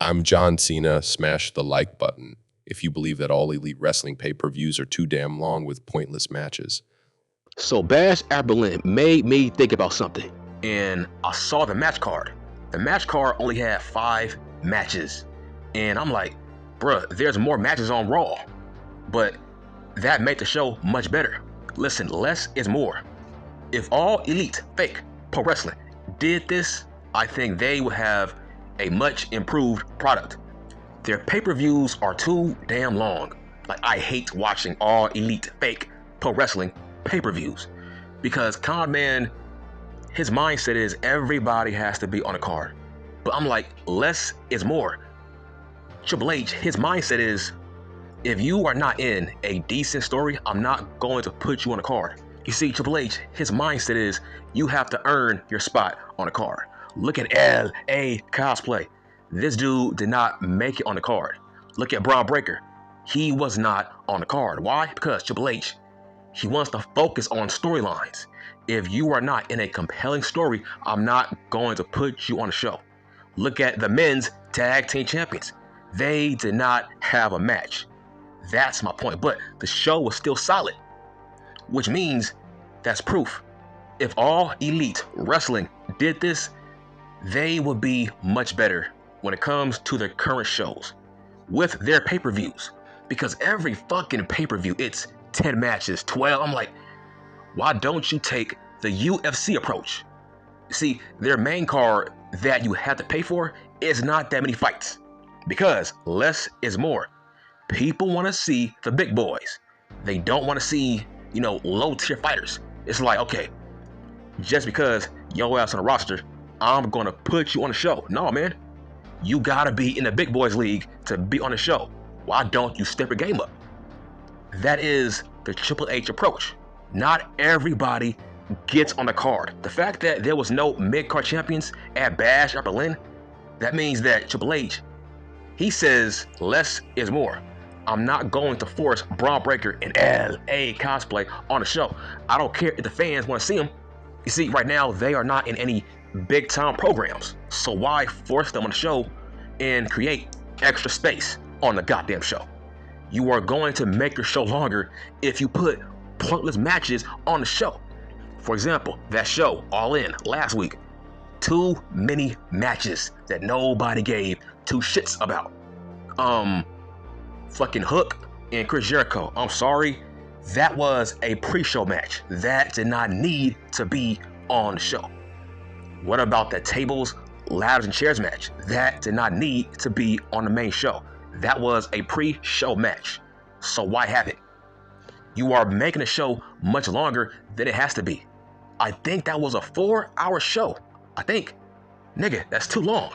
I'm John Cena. Smash the like button if you believe that all Elite Wrestling pay-per-views are too damn long with pointless matches. So Bash at Berlin made me think about something, and I saw the match card. The match card only had 5 matches, and I'm like, bruh, there's more matches on Raw, but that made the show much better. Listen, less is more. If all Elite fake pro wrestling did this, I think they would have a much improved product. Their pay-per-views are too damn long. Like, I hate watching all Elite fake pro wrestling pay-per-views because Con Man, his mindset is everybody has to be on a card. But I'm like, less is more. Triple H, his mindset is, if you are not in a decent story, I'm not going to put you on a card. You see, Triple H, his mindset is you have to earn your spot on a card. Look at L.A. Cosplay. This dude did not make it on the card. Look at Braun Breaker. He was not on the card. Why? Because Triple H, he wants to focus on storylines. If you are not in a compelling story, I'm not going to put you on the show. Look at the men's tag team champions. They did not have a match. That's my point. But the show was still solid, which means that's proof. If all Elite Wrestling did this, they would be much better when it comes to their current shows with their pay-per-views. Because every fucking pay-per-view, it's 10 matches, 12. I'm like, why don't you take the UFC approach? See, their main card that you have to pay for is not that many fights because less is more. People want to see the big boys. They don't want to see, low-tier fighters. It's like, okay, just because your ass on the roster, I'm going to put you on the show. No, man. You got to be in the big boys league to be on the show. Why don't you step your game up? That is the Triple H approach. Not everybody gets on the card. The fact that there was no mid-card champions at Bash at Berlin, that means that Triple H, he says less is more. I'm not going to force Braun Breaker and L.A. Cosplay on the show. I don't care if the fans want to see them. You see, right now, they are not in any big-time programs. So why force them on the show and create extra space on the goddamn show? You are going to make your show longer if you put pointless matches on the show. For example, that show, All In, last week. Too many matches that nobody gave 2 shits about. Fucking Hook and Chris Jericho. I'm sorry. That was a pre-show match. That did not need to be on the show. What about the tables, ladders, and chairs match? That did not need to be on the main show. That was a pre-show match. So why have it? You are making the show much longer than it has to be. I think that was a 4-hour show. I think. Nigga, that's too long.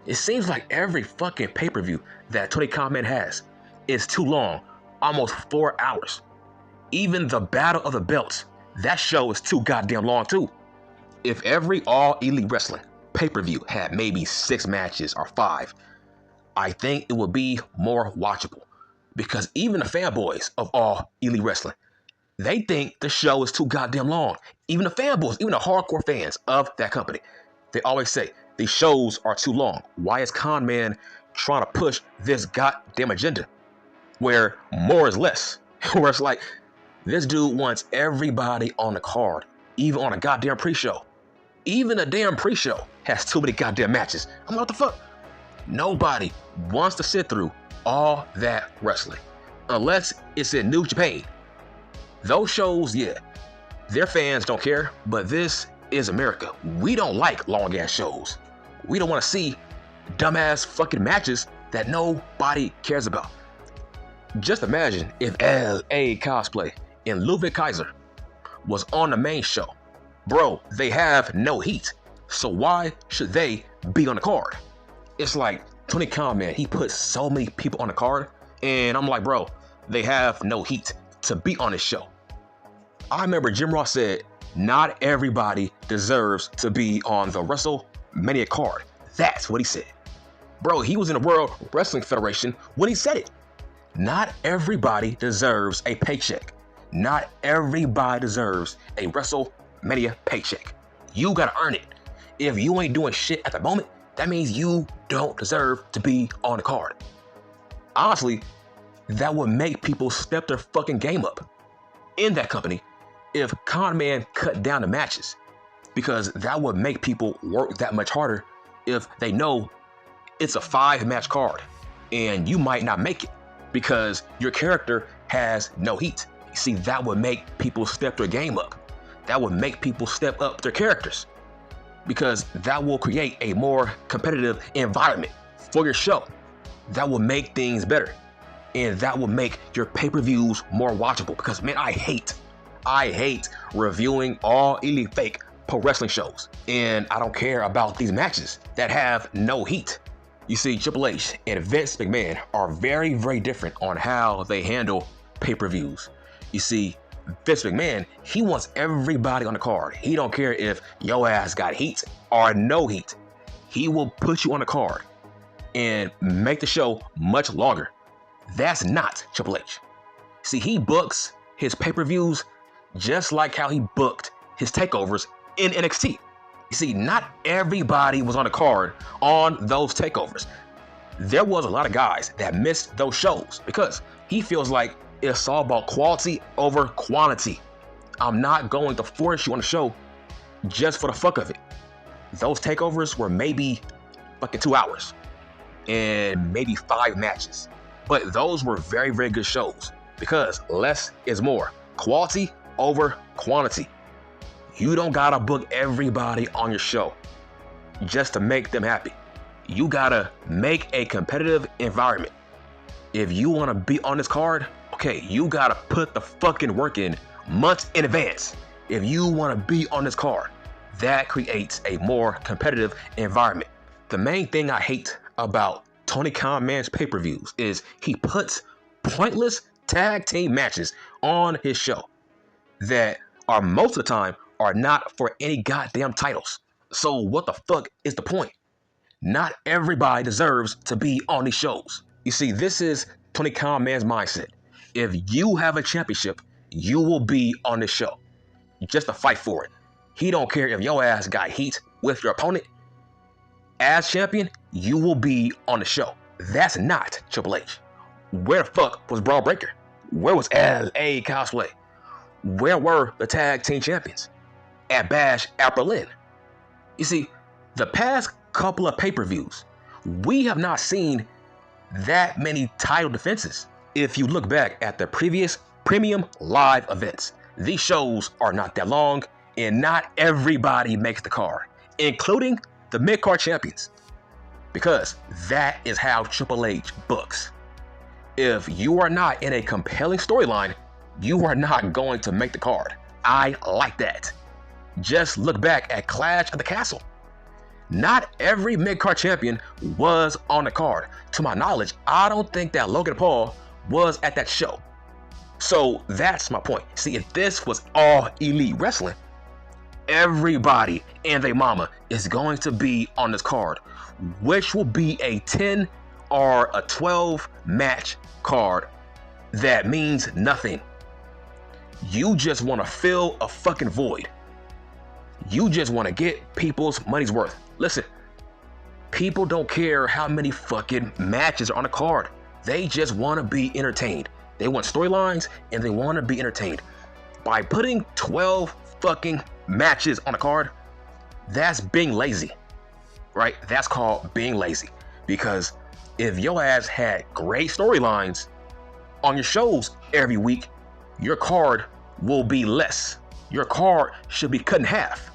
It seems like every fucking pay-per-view that Tony Khan has is too long. Almost 4 hours. Even the Battle of the Belts, that show is too goddamn long too. If every All Elite Wrestling pay-per-view had maybe 6 matches or 5, I think it would be more watchable. Because even the fanboys of All Elite Wrestling, they think the show is too goddamn long. Even the fanboys, even the hardcore fans of that company, they always say these shows are too long. Why is Con Man trying to push this goddamn agenda where more is less? Where it's like, this dude wants everybody on the card, even on a goddamn pre-show. Even a damn pre-show has too many goddamn matches. I'm like, what the fuck? Nobody wants to sit through all that wrestling unless it's in New Japan. Those shows, yeah, their fans don't care, but this is America. We don't like long ass shows. We don't want to see dumbass fucking matches that nobody cares about. Just imagine if L.A. Cosplay and Ludwig Kaiser was on the main show. Bro, they have no heat. So why should they be on the card? It's like Tony Khan, man, he put so many people on the card, and I'm like, bro, they have no heat to be on this show. I remember Jim Ross said, not everybody deserves to be on the WrestleMania card. That's what he said. Bro, he was in the World Wrestling Federation when he said it. Not everybody deserves a paycheck. Not everybody deserves a WrestleMania paycheck. You gotta earn it. If you ain't doing shit at the moment, that means you don't deserve to be on the card. Honestly, that would make people step their fucking game up in that company if Con Man cut down the matches, because that would make people work that much harder if they know it's a 5-match card and you might not make it because your character has no heat. You see, that would make people step their game up. That would make people step up their characters, because that will create a more competitive environment for your show. That will make things better, and that will make your pay-per-views more watchable, because man, I hate reviewing all elite fake pro wrestling shows, and I don't care about these matches that have no heat. You see, Triple H and Vince McMahon are very, very different on how they handle pay-per-views. You see, Vince McMahon, he wants everybody on the card. He don't care if your ass got heat or no heat. He will put you on the card and make the show much longer. That's not Triple H. See, he books his pay-per-views just like how he booked his takeovers in NXT. You see, not everybody was on the card on those takeovers. There was a lot of guys that missed those shows because he feels like it's all about quality over quantity. I'm not going to force you on the show just for the fuck of it. Those takeovers were maybe fucking 2 hours and maybe 5 matches. But those were very, very good shows because less is more. Quality over quantity. You don't gotta book everybody on your show just to make them happy. You gotta make a competitive environment. If you wanna be on this card, okay, you gotta put the fucking work in months in advance. If you wanna be on this card, that creates a more competitive environment. The main thing I hate about Tony Khan Man's pay-per-views is he puts pointless tag team matches on his show that are most of the time are not for any goddamn titles. So what the fuck is the point? Not everybody deserves to be on these shows. You see, this is Tony Khan Man's mindset. If you have a championship, you will be on this show just to fight for it. He don't care if your ass got heat with your opponent. As champion, you will be on the show. That's not Triple H. Where the fuck was Braun Breaker? Where was LA Cosplay? Where were the tag team champions at Bash at Berlin? You see, the past couple of pay-per-views, we have not seen that many title defenses. If you look back at the previous premium live events, these shows are not that long and not everybody makes the card, including the mid-card champions, because that is how Triple H books. If you are not in a compelling storyline, you are not going to make the card. I like that. Just look back at Clash at the Castle. Not every mid-card champion was on the card. To my knowledge, I don't think that Logan Paul was at that show. So that's my point. See, if this was all elite wrestling, everybody and their mama is going to be on this card, which will be a 10 or a 12 match card that means nothing. You just want to fill a fucking void. You just want to get people's money's worth. Listen, people don't care how many fucking matches are on the card. They just want to be entertained. They want storylines and they want to be entertained. By putting 12 fucking matches on a card, that's being lazy, right? That's called being lazy. Because if your ass had great storylines on your shows every week, your card will be less. Your card should be cut in half.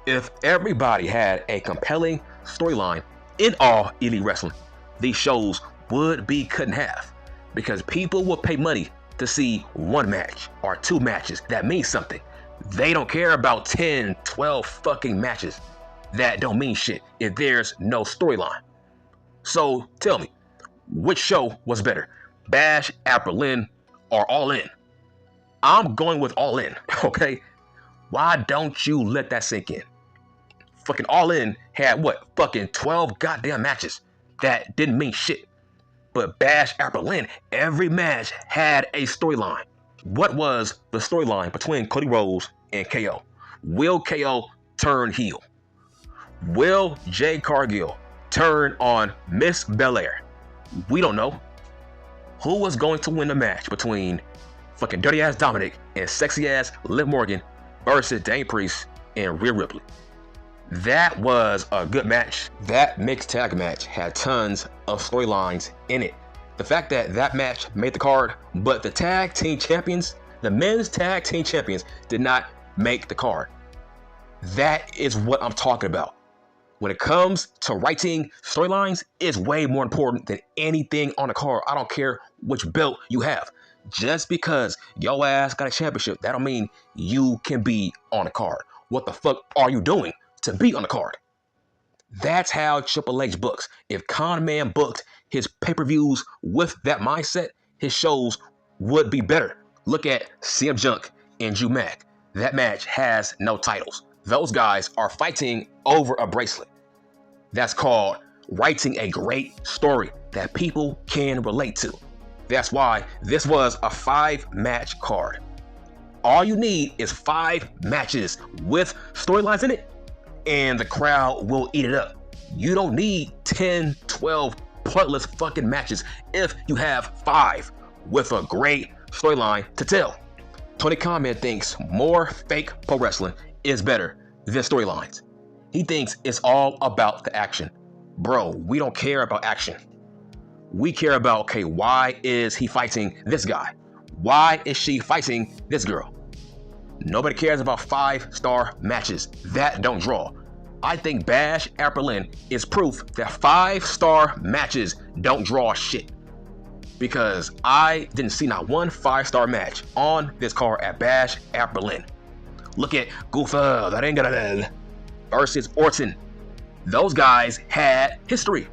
If everybody had a compelling storyline in all elite wrestling, these shows would be cut in half, because people will pay money to see one match or 2 matches that mean something. They don't care about 10, 12 fucking matches that don't mean shit if there's no storyline. So tell me, which show was better, Bash at Berlin or All In? I'm going with All In, okay? Why don't you let that sink in? Fucking All In had what? Fucking 12 goddamn matches that didn't mean shit. But Bash at Berlin, every match had a storyline. What was the storyline between Cody Rhodes and KO? Will KO turn heel? Will Jade Cargill turn on Miss Belair? We don't know. Who was going to win the match between fucking dirty ass Dominic and sexy ass Liv Morgan versus Damian Priest and Rhea Ripley? That was a good match. That mixed tag match had tons of storylines in it. The fact that that match made the card, but the tag team champions, the men's tag team champions, did not make the card. That is what I'm talking about. When it comes to writing storylines, it's way more important than anything on the card. I don't care which belt you have. Just because your ass got a championship, that don't mean you can be on the card. What the fuck are you doing to be on the card? That's how Triple H books. If Con Man booked his pay-per-views with that mindset, his shows would be better. Look at CM Junk and Drew Mack. That match has no titles. Those guys are fighting over a bracelet. That's called writing a great story that people can relate to. That's why this was a 5-match card. All you need is 5 matches with storylines in it, and the crowd will eat it up. You don't need 10, 12 pointless fucking matches if you have 5 with a great storyline to tell. Tony Khan thinks more fake pro wrestling is better than storylines. He thinks it's all about the action. Bro, we don't care about action. We care about, okay, why is he fighting this guy? Why is she fighting this girl? Nobody cares about 5-star matches that don't draw. I think Bash at Berlin is proof that 5-star matches don't draw shit. Because I didn't see not one 5-star match on this card at Bash at Berlin. Look at Gunther versus Orton. Those guys had history.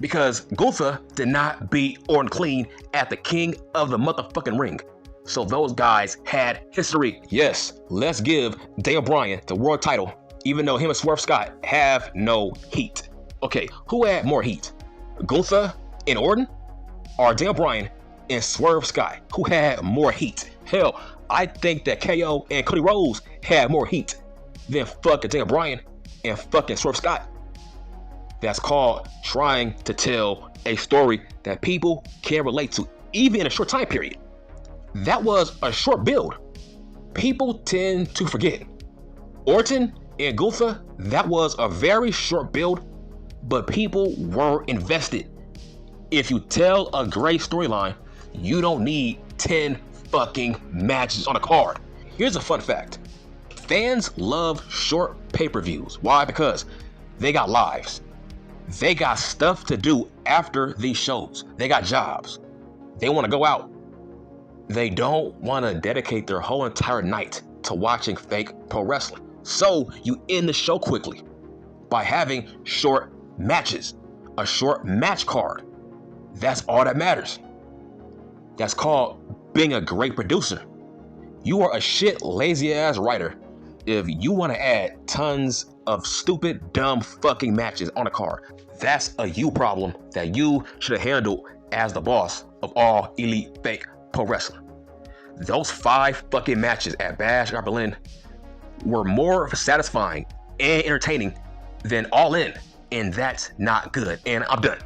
Because Gunther did not beat Orton clean at the King of the motherfucking Ring. So those guys had history. Yes, let's give Daniel Bryan the world title, even though him and Swerve Scott have no heat. Okay, who had more heat? Gunther and Orton? Or Daniel Bryan and Swerve Scott? Who had more heat? Hell, I think that KO and Cody Rhodes had more heat than fucking Daniel Bryan and fucking Swerve Scott. That's called trying to tell a story that people can relate to, even in a short time period. That was a short build. People tend to forget. Orton and Gunther, that was a very short build, but people were invested. If you tell a great storyline, you don't need 10 fucking matches on a card. Here's a fun fact. Fans love short pay-per-views. Why? Because they got lives. They got stuff to do after these shows. They got jobs. They want to go out. They don't want to dedicate their whole entire night to watching fake pro wrestling. So you end the show quickly by having short matches, a short match card. That's all that matters. That's called being a great producer. You are a shit lazy ass writer if you want to add tons of stupid, dumb fucking matches on a card. That's a you problem that you should have handled as the boss of all elite fake pro wrestling. Those 5 fucking matches at Bash at Berlin were more satisfying and entertaining than All In, and that's not good. And I'm done.